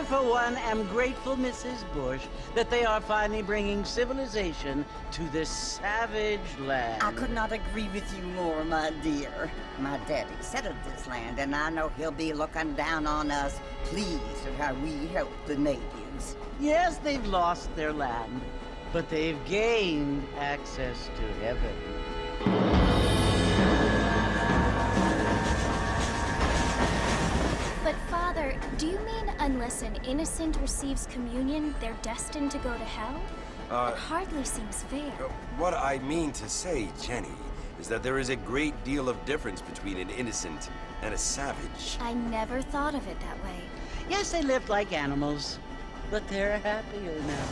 for one, am grateful, Mrs. Bush, that they are finally bringing civilization to this savage land. I could not agree with you more, my dear. My daddy settled this land, and I know he'll be looking down on us, pleased at how we help the natives. Yes, they've lost their land, but they've gained access to heaven. But Father, do you mean unless an innocent receives communion, they're destined to go to hell? It hardly seems fair. What I mean to say, Jenny, is that there is a great deal of difference between an innocent and a savage. I never thought of it that way. Yes, they lived like animals, but they're happier now.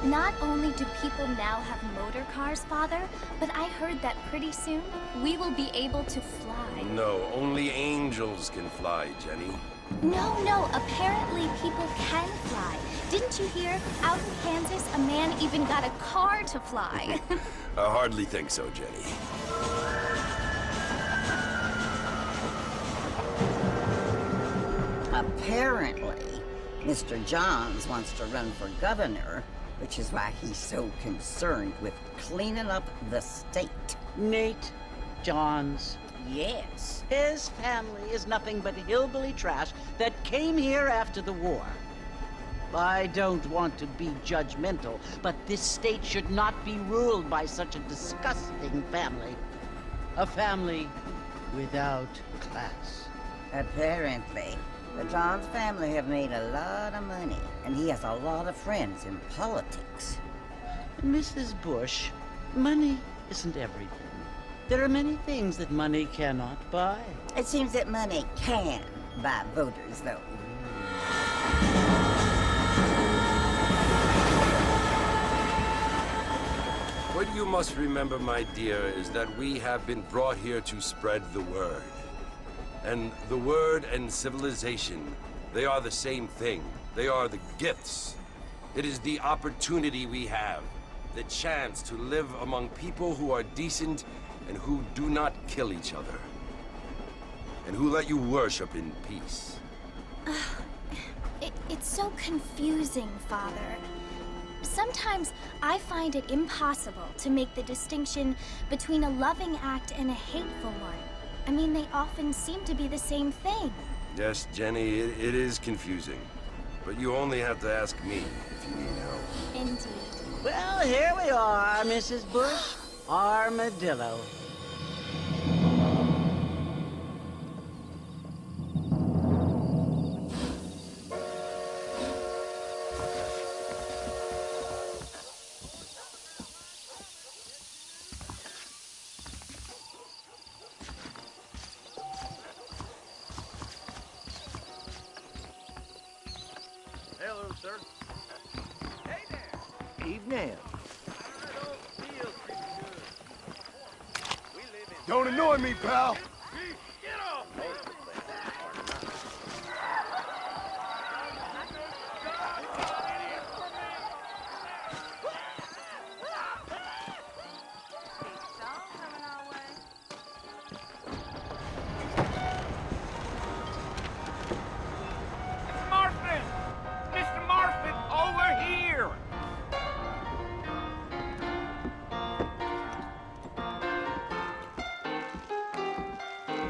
Not only do people now have motor cars, Father, but I heard that pretty soon we will be able to fly. No, only angels can fly, Jenny. No, apparently people can fly. Didn't you hear? Out in Kansas, a man even got a car to fly. I hardly think so, Jenny. Apparently, Mr. Johns wants to run for governor, which is why he's so concerned with cleaning up the state. Nate Johns. Yes. His family is nothing but hillbilly trash that came here after the war. I don't want to be judgmental, but this state should not be ruled by such a disgusting family. A family without class. Apparently, the Johns family have made a lot of money, and he has a lot of friends in politics. Mrs. Bush, money isn't everything. There are many things that money cannot buy. It seems that money can buy voters, though. What you must remember, my dear, is that we have been brought here to spread the word. And the word and civilization, they are the same thing. They are the gifts. It is the opportunity we have, the chance to live among people who are decent and who do not kill each other, and who let you worship in peace. It's so confusing, Father. Sometimes I find it impossible to make the distinction between a loving act and a hateful one. I mean, they often seem to be the same thing. Yes, Jenny, it is confusing. But you only have to ask me if you need help. Indeed. Well, here we are, Mrs. Bush. Armadillo. Hello, sir. Hey there. Evening. Don't annoy me, pal. Get off me. Marston! Mr. Marston, over here!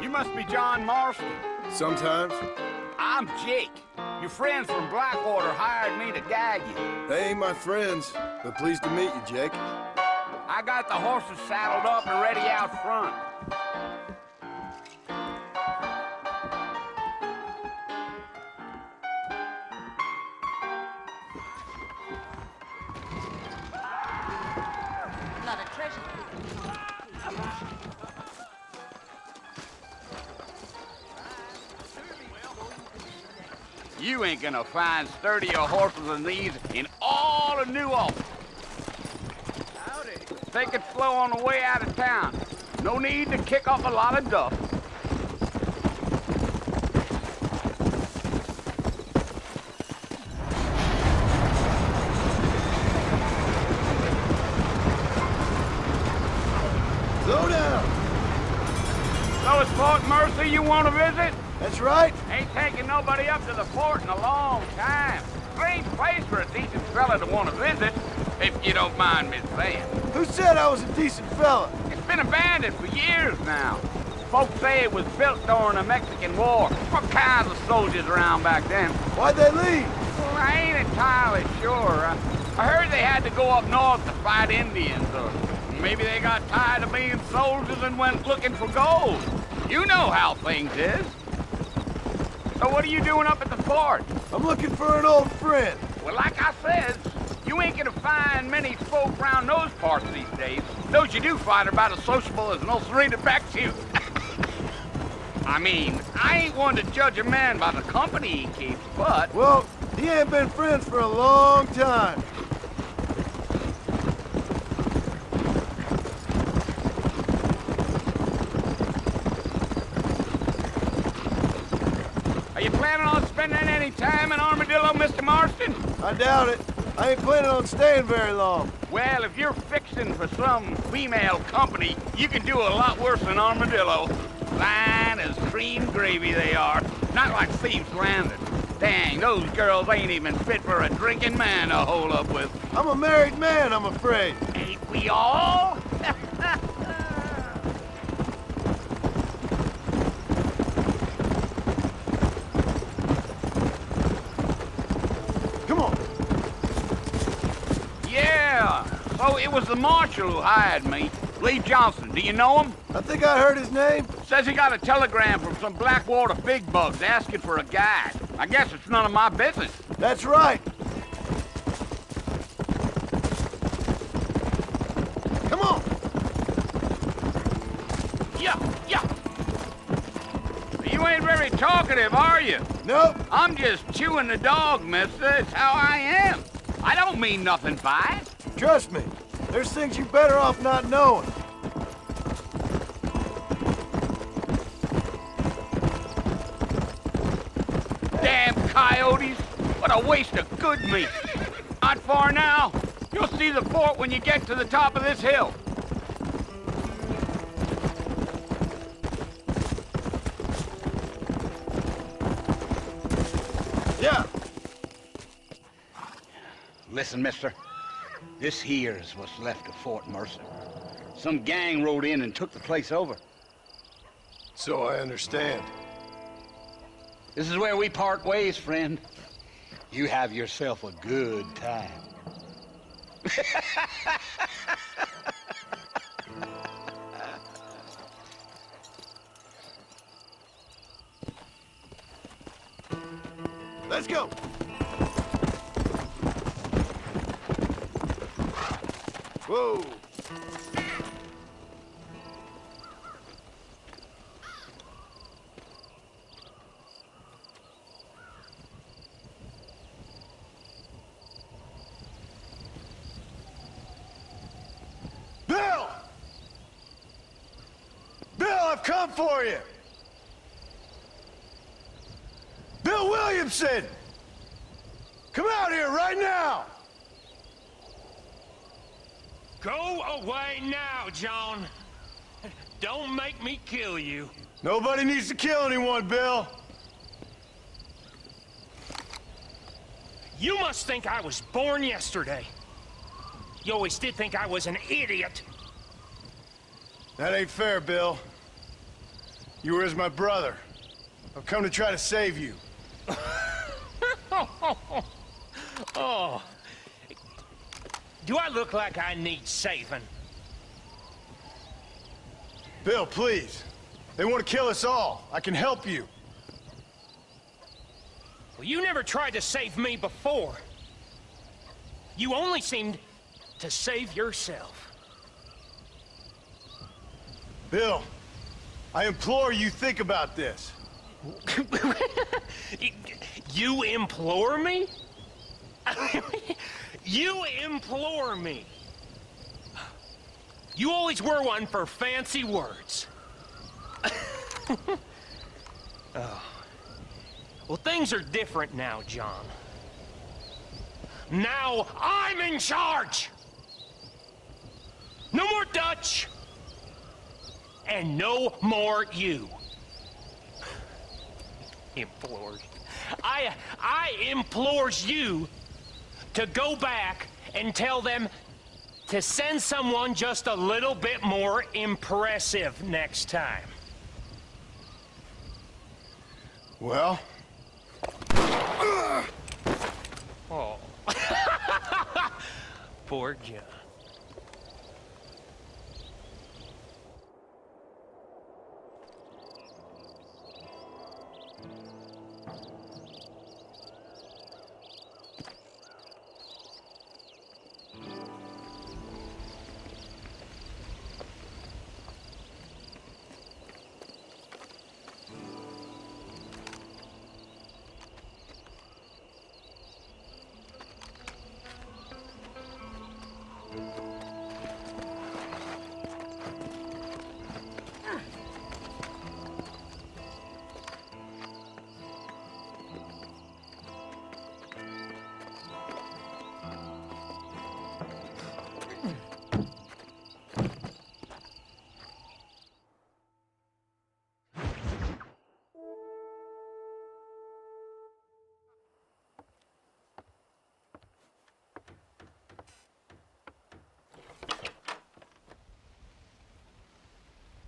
You must be John Marston. Sometimes. I'm Jake. Your friends from Blackwater hired me to guide you. They ain't my friends, but pleased to meet you, Jake. I got the horses saddled up and ready out front. Not a treasure. You ain't gonna find sturdier horses than these in all of New Orleans. Howdy. Take it slow on the way out of town. No need to kick up a lot of dust. Fort Mercy you want to visit? That's right. Ain't taking nobody up to the fort in a long time. Strange place for a decent fella to want to visit, if you don't mind me saying. Who said I was a decent fella? It's been abandoned for years now. Folks say it was built during the Mexican War. What kinds of soldiers around back then? Why'd they leave? Well, I ain't entirely sure. I heard they had to go up north to fight Indians, or maybe they got tired of being soldiers and went looking for gold. You know how things is. So what are you doing up at the fort? I'm looking for an old friend. Well, like I said, you ain't gonna find many folk around those parts these days. Those you do find are about as sociable as an old serena back to you. I mean, I ain't one to judge a man by the company he keeps, but... Well, he ain't been friends for a long time. Are you planning on spending any time in Armadillo, Mr. Marston? I doubt it. I ain't planning on staying very long. Well, if you're fixing for some female company, you can do a lot worse than Armadillo. Fine as cream gravy they are. Not like Thieves Landing. Dang, those girls ain't even fit for a drinking man to hole up with. I'm a married man, I'm afraid. Ain't we all? Come on. Yeah, so it was the marshal who hired me. Lee Johnson, do you know him? I think I heard his name. Says he got a telegram from some Blackwater big bugs asking for a guide. I guess it's none of my business. That's right. Come on. Yeah. You ain't very talkative, are you? Nope. I'm just chewing the dog, mister. It's how I am. I don't mean nothing by it. Trust me. There's things you're better off not knowing. Damn coyotes. What a waste of good meat. Not far now. You'll see the fort when you get to the top of this hill. Yeah. Listen, mister. This here's what's left of Fort Mercer. Some gang rode in and took the place over. So I understand. This is where we part ways, friend. You have yourself a good time. Let's go. Whoa. Bill! Bill, I've come for you! Bill Williamson! Come out here right now! Go away now, John. Don't make me kill you. Nobody needs to kill anyone, Bill. You must think I was born yesterday. You always did think I was an idiot. That ain't fair, Bill. You were as my brother. I've come to try to save you. Oh. Do I look like I need saving? Bill, please. They want to kill us all. I can help you. Well, you never tried to save me before. You only seemed to save yourself. Bill, I implore you think about this. You implore me? You implore me. You always were one for fancy words. Oh. Well, things are different now, John. Now I'm in charge! No more Dutch! And no more you. Implores. I implores you to go back and tell them to send someone just a little bit more impressive next time. Well? Oh. Poor John.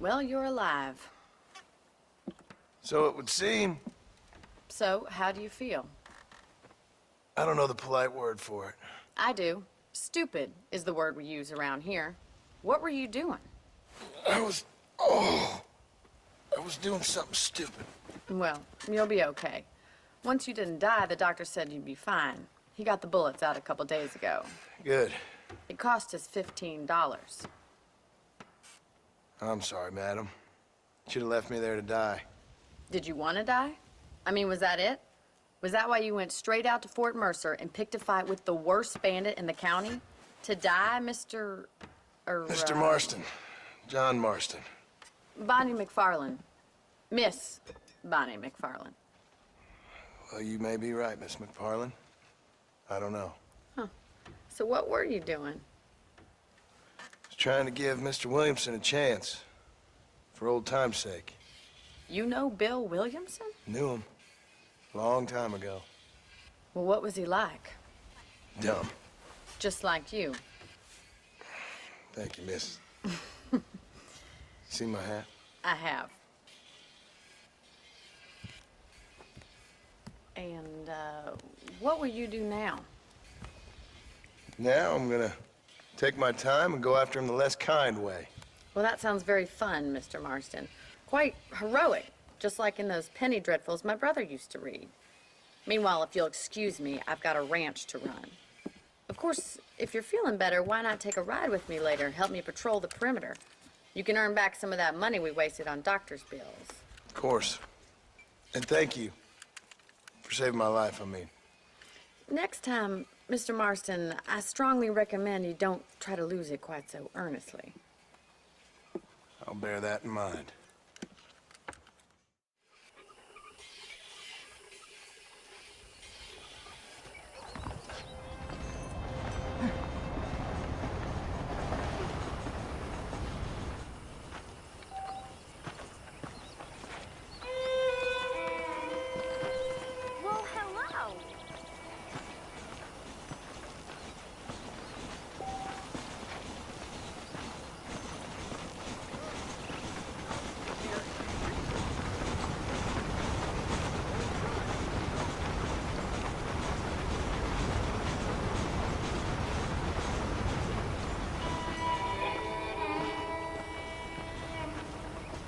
Well, you're alive. So it would seem. So, how do you feel? I don't know the polite word for it. I do. Stupid is the word we use around here. What were you doing? I was doing something stupid. Well, you'll be okay. Once you didn't die, the doctor said you'd be fine. He got the bullets out a couple days ago. Good. It cost us $15. I'm sorry, madam. Should have left me there to die. Did you want to die? I mean, was that it? Was that why you went straight out to Fort Mercer and picked a fight with the worst bandit in the county? To die, Mr. Mr. Marston. John Marston. Bonnie McFarlane. Miss Bonnie McFarlane. Well, you may be right, Miss McFarlane. I don't know. Huh. So what were you doing? I was trying to give Mr. Williamson a chance. For old time's sake. You know Bill Williamson? Knew him. Long time ago. Well, what was he like? Dumb. Just like you. Thank you, miss. See my hat? I have. And, what will you do now? Now I'm gonna take my time and go after him the less kind way. Well, that sounds very fun, Mr. Marston. Quite heroic, just like in those penny dreadfuls my brother used to read. Meanwhile, if you'll excuse me, I've got a ranch to run. Of course, if you're feeling better, why not take a ride with me later and help me patrol the perimeter? You can earn back some of that money we wasted on doctor's bills. Of course. And thank you for saving my life, I mean. Next time, Mr. Marston, I strongly recommend you don't try to lose it quite so earnestly. I'll bear that in mind. Well, hello.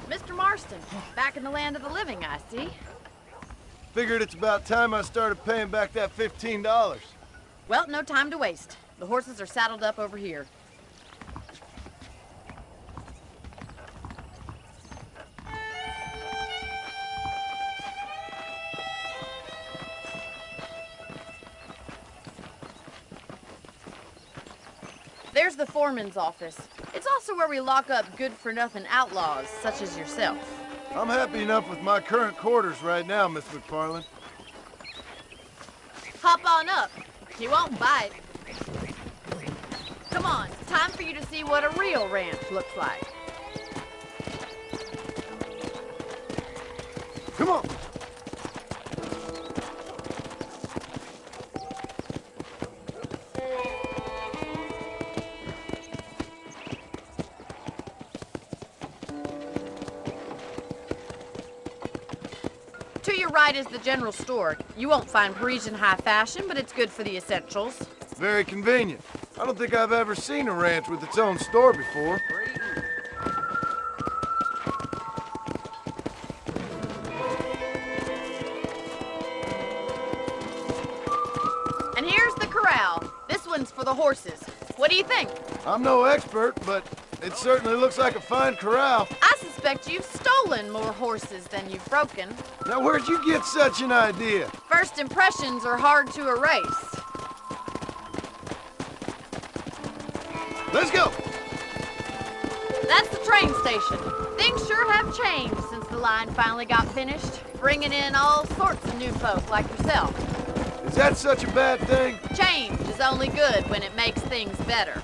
Mr. Marston, back in the land of the living, I see. Figured it's about time I started paying back that $15. Well, no time to waste. The horses are saddled up over here. There's the foreman's office. It's also where we lock up good-for-nothing outlaws, such as yourself. I'm happy enough with my current quarters right now, Miss McFarlane. Hop on up. You won't bite. Come on, it's time for you to see what a real ranch looks like. Come on! right is the general store. You won't find Parisian high fashion, but it's good for the essentials. Very convenient. I don't think I've ever seen a ranch with its own store before. And here's the corral. This one's for the horses. What do you think? I'm no expert, but it certainly looks like a fine corral. I suspect you've stolen more horses than you've broken. Now, where'd you get such an idea? First impressions are hard to erase. Let's go! That's the train station. Things sure have changed since the line finally got finished, bringing in all sorts of new folk like yourself. Is that such a bad thing? Change is only good when it makes things better.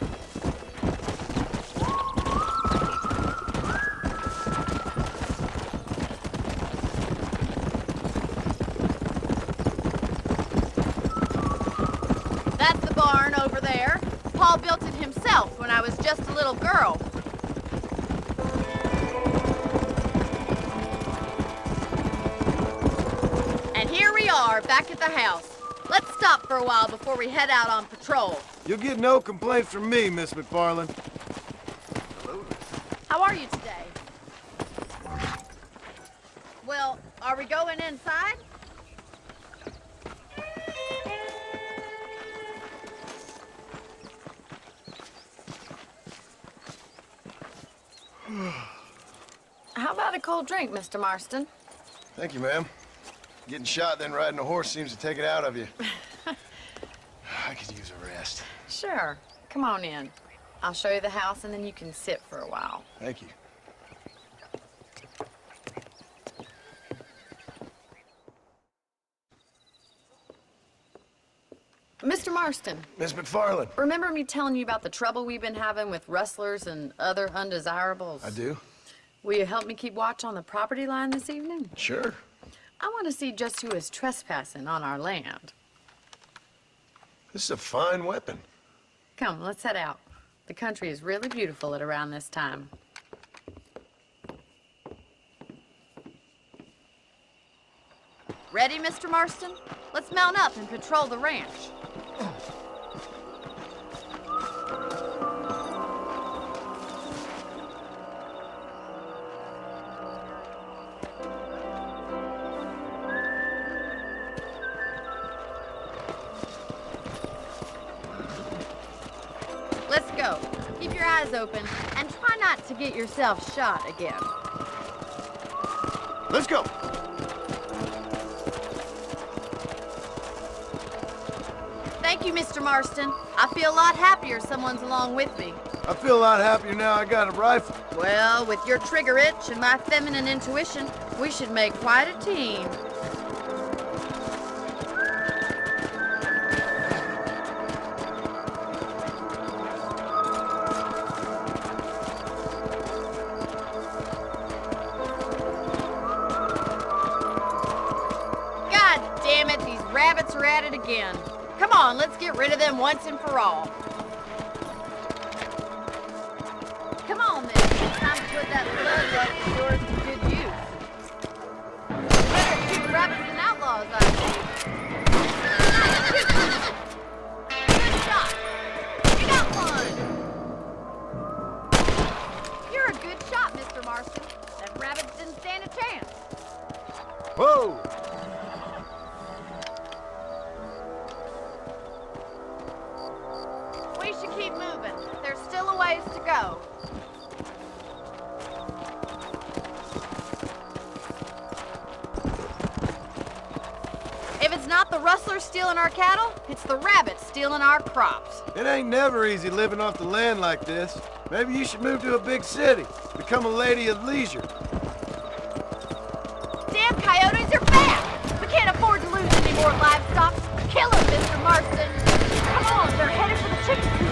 That's the barn over there. Paul built it himself when I was just a little girl. And here we are, back at the house. Let's stop for a while before we head out on patrol. You'll get no complaints from me, Miss McFarland. How are you today? Well, are we going inside? How about a cold drink, Mr. Marston? Thank you, ma'am. Getting shot, then riding a horse seems to take it out of you. I could use a rest. Sure. Come on in. I'll show you the house, and then you can sit for a while. Thank you. Mr. Marston, Miss McFarland. remember me telling you about the trouble we've been having with rustlers and other undesirables? I do? Will you help me keep watch on the property line this evening? Sure. I want to see just who is trespassing on our land. This is a fine weapon. Come, let's head out. The country is really beautiful at around this time. Ready, Mr. Marston? Let's mount up and patrol the ranch. Let's go. Keep your eyes open and try not to get yourself shot again. Let's go. Thank you, Mr. Marston. I feel a lot happier someone's along with me. I feel a lot happier now I got a rifle. Well, with your trigger itch and my feminine intuition, we should make quite a team. God damn it, these rabbits are at it again. Come on, let's get rid of them once and for all. Come on then, it's time to put that bloodlust of yours to good use. Better shoot rabbits than outlaws, I see. Good shot. You got one. You're a good shot, Mr. Marston. Them rabbits didn't stand a chance. Whoa! We should keep moving. There's still a ways to go. If it's not the rustlers stealing our cattle, it's the rabbits stealing our crops. It ain't never easy living off the land like this. Maybe you should move to a big city. Become a lady of leisure. Damn coyotes are back! We can't afford to lose any more livestock. Kill them, Mr. Marston. Come on, they're headed for the chicken coop.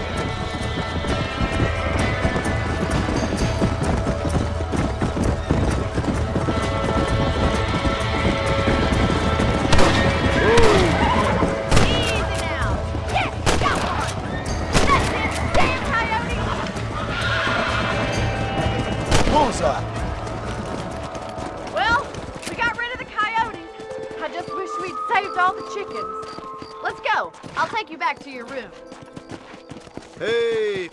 Easy now. Yes, got one. That's it, damn coyote. Bullseye. Well, we got rid of the coyotes. all the chickens. Let's go. I'll take you back to your room. Hey!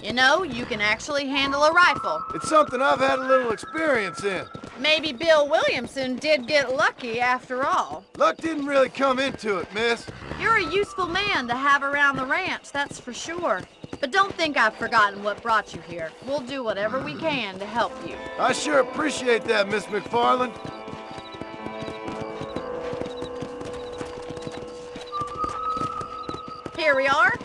You know, you can actually handle a rifle. It's something I've had a little experience in. Maybe Bill Williamson did get lucky after all. Luck didn't really come into it, miss. You're a useful man to have around the ranch, that's for sure. But don't think I've forgotten what brought you here. We'll do whatever we can to help you. I sure appreciate that, Miss McFarland. Here we are.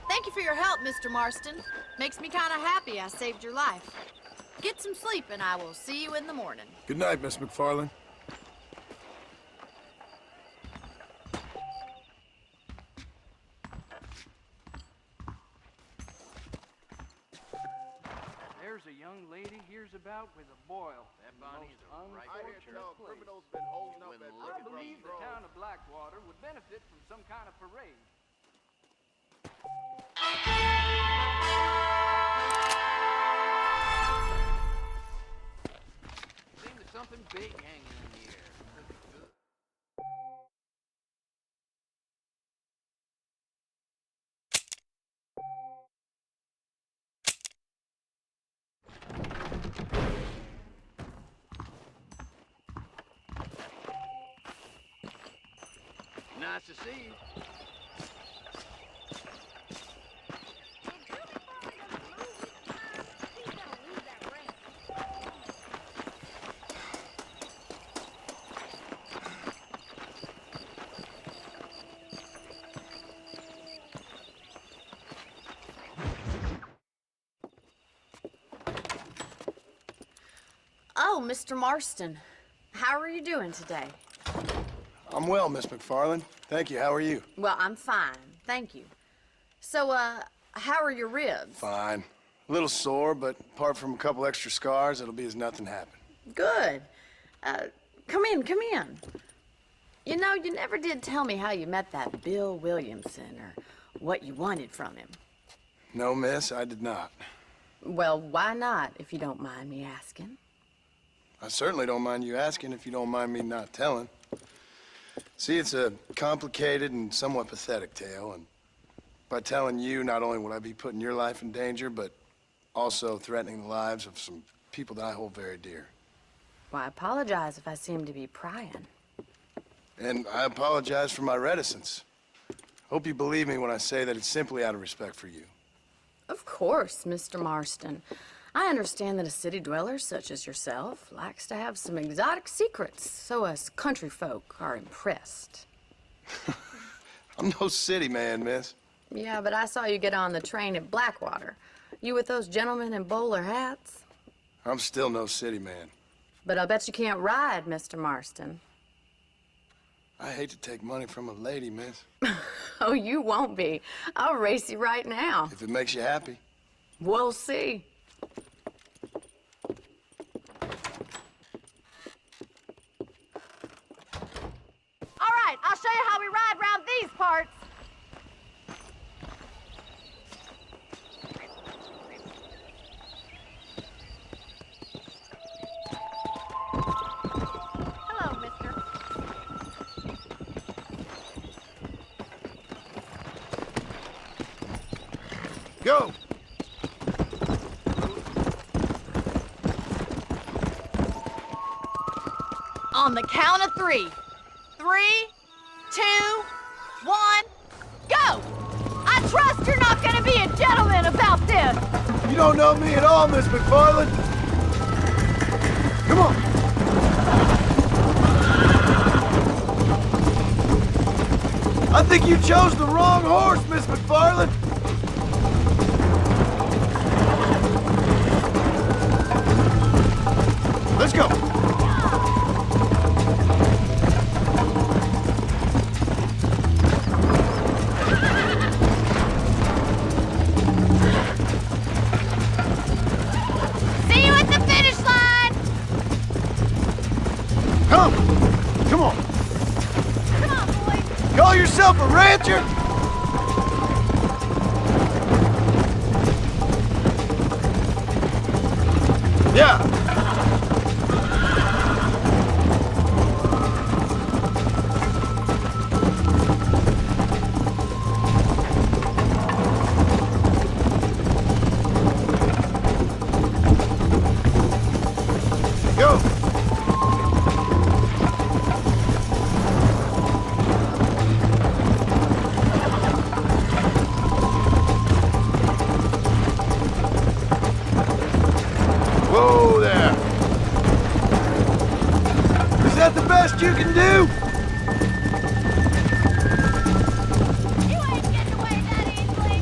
Thank you for your help, Mr. Marston. Makes me kind of happy I saved your life. Get some sleep and I will see you in the morning. Good night, Miss McFarland. There's a young lady hears about with a boil. That Bonnie's right. I believe the town of Blackwater would benefit from some kind of parade. Seems there's something big hanging in the air. Nice to see you. Oh, Mr. Marston. How are you doing today? I'm well, Miss McFarland. Thank you. How are you? Well, I'm fine. Thank you. So, how are your ribs? Fine. A little sore, but apart from a couple extra scars, it'll be as nothing happened. Good. Come in, come in. You know, you never did tell me how you met that Bill Williamson or what you wanted from him. No, miss, I did not. Well, why not, if you don't mind me asking? I certainly don't mind you asking if you don't mind me not telling. See, it's a complicated and somewhat pathetic tale, and by telling you, not only would I be putting your life in danger, but also threatening the lives of some people that I hold very dear. Well, I apologize if I seem to be prying. And I apologize for my reticence. Hope you believe me when I say that it's simply out of respect for you. Of course, Mr. Marston. I understand that a city dweller such as yourself likes to have some exotic secrets, so us country folk are impressed. I'm no city man, miss. Yeah, but I saw you get on the train at Blackwater. You with those gentlemen in bowler hats? I'm still no city man. But I bet you can't ride, Mr. Marston. I hate to take money from a lady, miss. Oh, you won't be. I'll race you right now. If it makes you happy. We'll see. All right, I'll show you how we ride around these parts. Hello, mister. Go! On the count of 3. 3, 2, 1, go! I trust you're not gonna be a gentleman about this! You don't know me at all, Miss McFarland. Come on! I think you chose the wrong horse, Miss McFarland. Let's go. See you at the finish line! Come on. Come on, boys! Call yourself a rancher? Yeah! Go! Whoa there! Is that the best you can do? You ain't getting away that easily.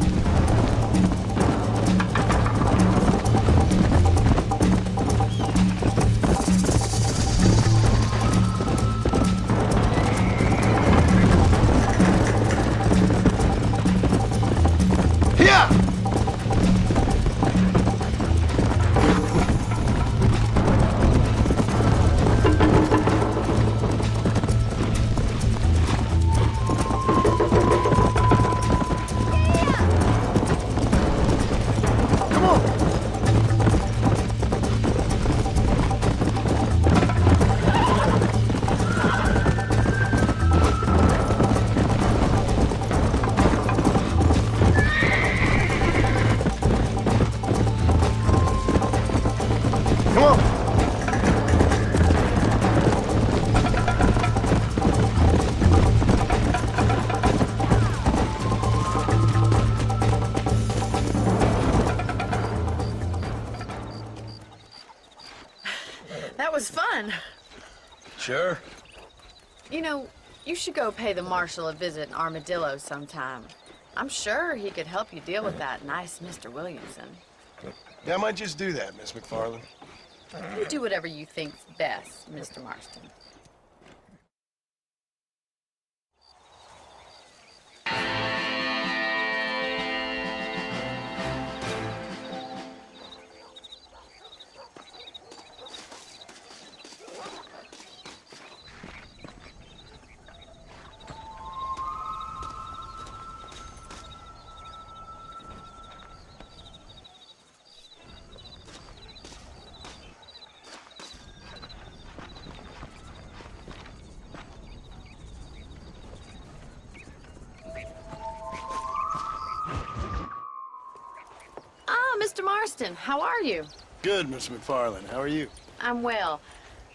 Yeah! Come on! Come on! That was fun. Sure. You know, you should go pay the marshal a visit in Armadillo sometime. I'm sure he could help you deal with that nice Mr. Williamson. Yeah, I might just do that, Miss McFarland. You do whatever you think's best, Mr. Marston. Mr. Marston, how are you? Good, Miss McFarland. How are you? I'm well.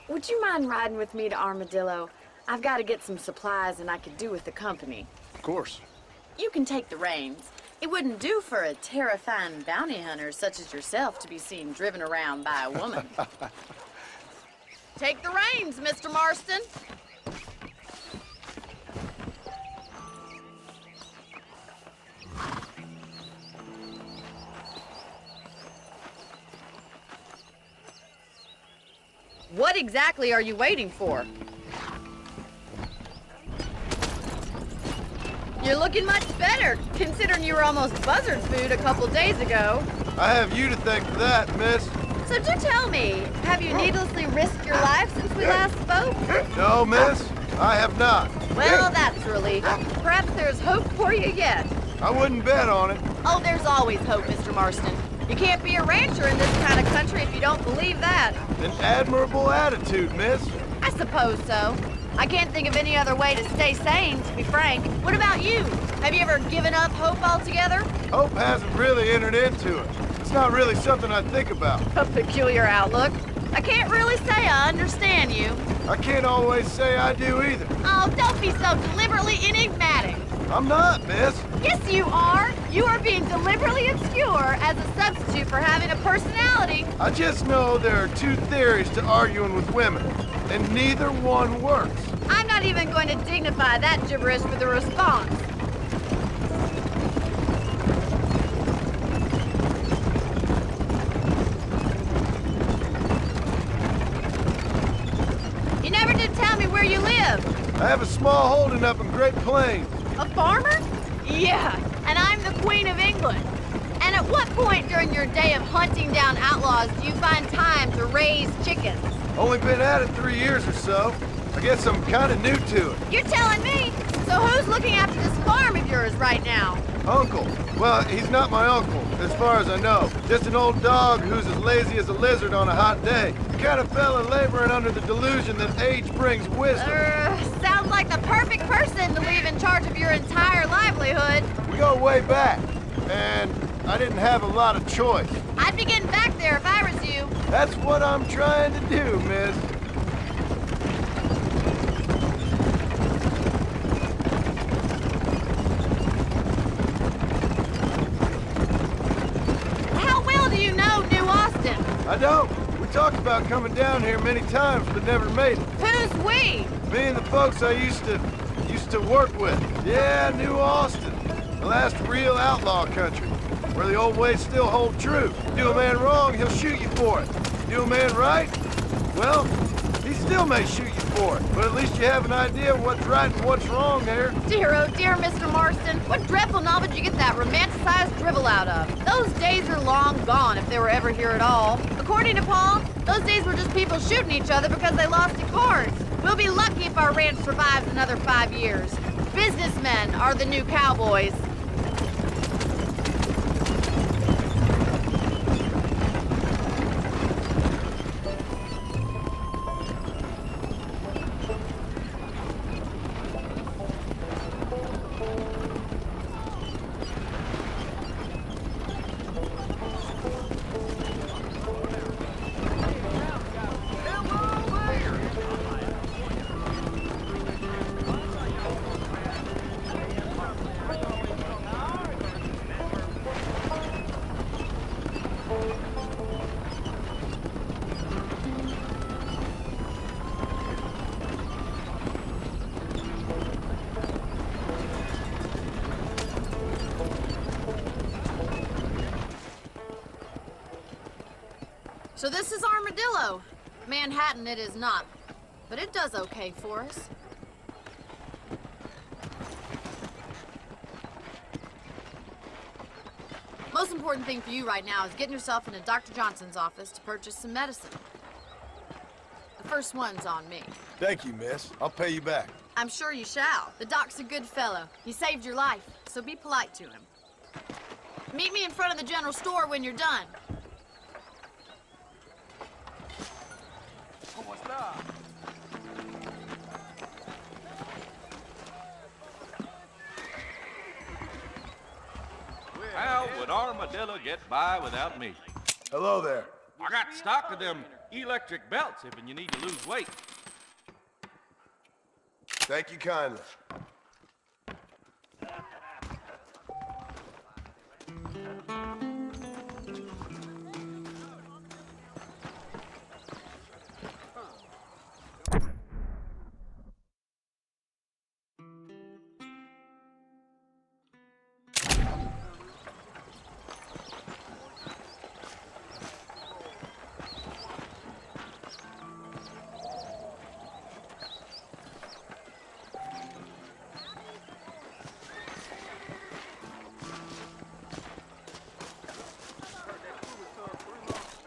Would you mind riding with me to Armadillo? I've got to get some supplies and I could do with the company. Of course. You can take the reins. It wouldn't do for a terrifying bounty hunter such as yourself to be seen driven around by a woman. Take the reins, Mr. Marston. What exactly are you waiting for? You're looking much better, considering you were almost buzzard food a couple days ago. I have you to thank for that, miss. So do tell me, have you needlessly risked your life since we last spoke? No, miss, I have not. Well, that's a relief. Perhaps there's hope for you yet. I wouldn't bet on it. Oh, there's always hope, Mr. Marston. You can't be a rancher in this kind of country if you don't believe that. An admirable attitude, miss. I suppose so. I can't think of any other way to stay sane, to be frank. What about you? Have you ever given up hope altogether? Hope hasn't really entered into it. It's not really something I think about. A peculiar outlook. I can't really say I understand you. I can't always say I do either. Oh, don't be so deliberately enigmatic. I'm not, miss. Yes, you are. You are being deliberately obscure as a substitute for having a personality. I just know there are two theories to arguing with women, and neither one works. I'm not even going to dignify that gibberish with a response. You never did tell me where you live. I have a small holding up in Great Plains. A farmer? Yeah, and I'm the Queen of England. And at what point during your day of hunting down outlaws do you find time to raise chickens? Only been at it 3 years or so. I guess I'm kind of new to it. You're telling me? So who's looking after this farm of yours right now? Uncle. Well, he's not my uncle, as far as I know. Just an old dog who's as lazy as a lizard on a hot day. The kind of fella laboring under the delusion that age brings wisdom. Sounds like the perfect person to leave in charge of your entire livelihood. We go way back, and I didn't have a lot of choice. I'd be getting back there if I was you. That's what I'm trying to do, miss. How well do you know New Austin? I don't. We talked about coming down here many times, but never made it. Who's we? Me and the folks I used to work with. Yeah, New Austin. The last real outlaw country, where the old ways still hold true. You do a man wrong, he'll shoot you for it. You do a man right, well, he still may shoot you for it. But at least you have an idea of what's right and what's wrong there. Dear, oh dear, Mr. Marston. What dreadful novel did you get that romanticized drivel out of? Those days are long gone, if they were ever here at all. According to Paul, those days were just people shooting each other because they lost at cards. We'll be lucky if our ranch survives another 5 years. Businessmen are the new cowboys. So this is Armadillo. Manhattan it is not, but it does okay for us. Most important thing for you right now is getting yourself into Dr. Johnson's office to purchase some medicine. The first one's on me. Thank you, miss. I'll pay you back. I'm sure you shall. The doc's a good fellow. He saved your life, so be polite to him. Meet me in front of the general store when you're done. How would Armadillo get by without me? Hello there. I got stock of them electric belts if you need to lose weight. Thank you kindly.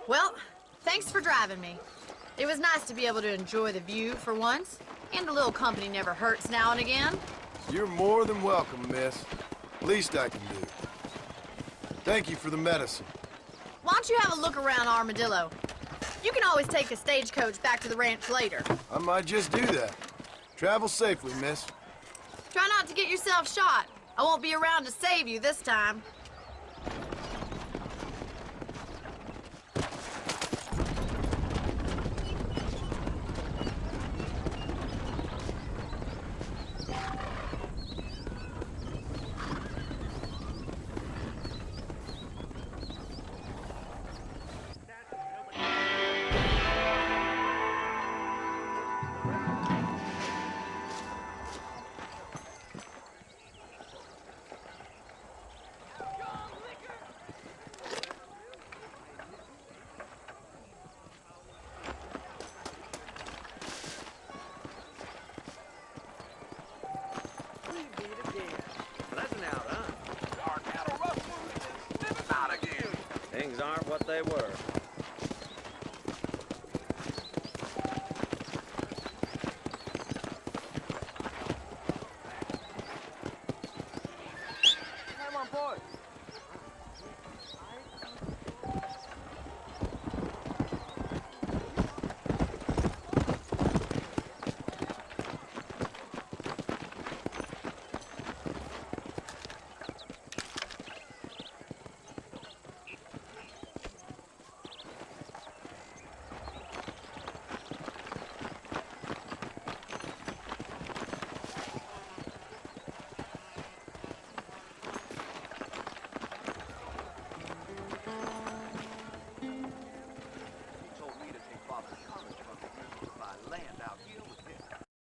Well, thanks for driving me. It was nice to be able to enjoy the view for once, and a little company never hurts now and again. You're more than welcome, miss. Least I can do. Thank you for the medicine. Why don't you have a look around Armadillo? You can always take a stagecoach back to the ranch later. I might just do that. Travel safely, miss. Try not to get yourself shot. I won't be around to save you this time. Things aren't what they were.